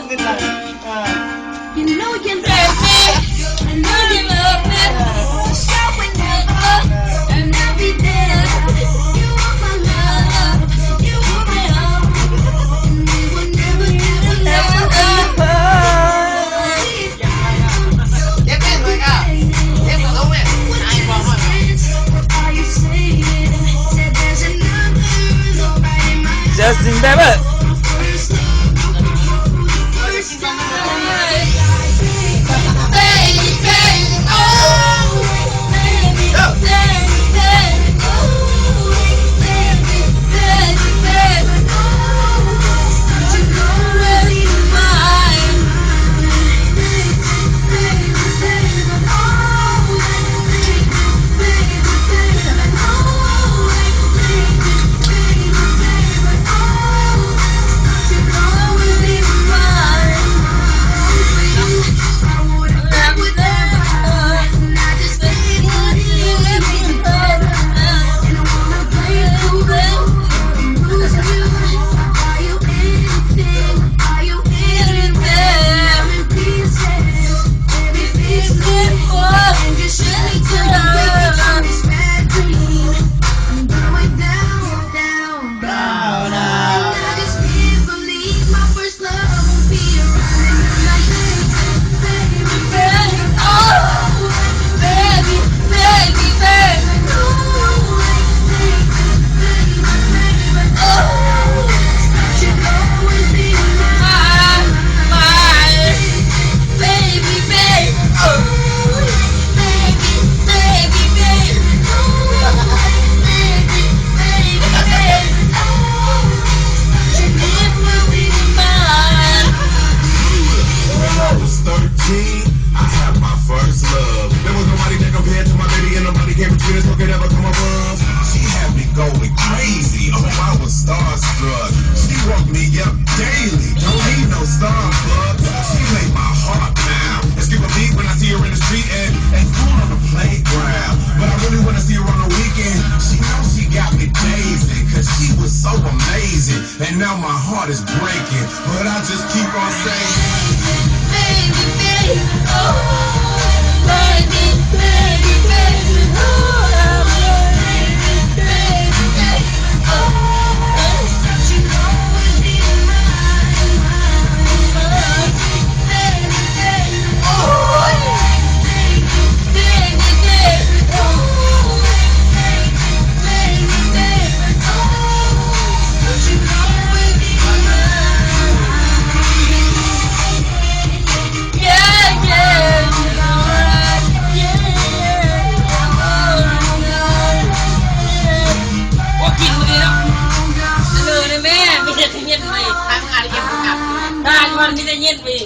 ขึ้นมาYou know you love me. I know you love me. Shout whenever and I'll be there. You are my love. You are my love. And we will never, never let go. เจ็บเป็นเลยอ่ะเจ็บกับเขาเนี่ยไอ้บอกว่า What are you saying? Said there's another love right in my heart. Justin Bieber First love, first love. Baby, baby, oh, baby, baby, baby, oh, baby, baby, baby, oh, you know really mine. Baby, baby, baby, oh, baby, baby, baby, oh, baby, baby, baby, oh, you know really mine. I wouldn't live without, and I just need you, let me go. And I wanna play you, lose you. Are you anything? Are you anything? I'm in pieces, baby, pieces. And you should turn this bad dream. I'm going down, down, down. And I just can't believe my first love will be around like this. Baby, baby, oh, baby, baby, baby, oh, baby, baby, baby, oh, you'll always be mine, baby, baby, oh, baby, baby, baby, oh, baby, baby, baby, oh, you never be mine. When I was 13, I had my first love. There was nobody that compared to my baby, and nobody came between us who could ever come above. She had me going crazy. Oh, I was starstruck. She woke me up daily. Don't need no Starbucks. She made my heart pound. And skip a beat when I see her in the street and cool on the playground. But I really wanna see her on the weekend. She knows she got me dazing, cause she was so amazing. And now my heart is breaking, but I just keep on saying, Baby, baby, oh, baby, baby, baby, oh, baby, baby, baby, oh, you always be mine, baby, baby, oh, baby, baby, baby, oh, baby, baby, oh, you always be mine. Yeah, yeah, alright, yeah, alright, yeah. ว่ากินเลยนะเจอเลยแม่ไม่ใช่เย็นเลยทางอะไรกันครับทางวันไม่ได้เย็นเลย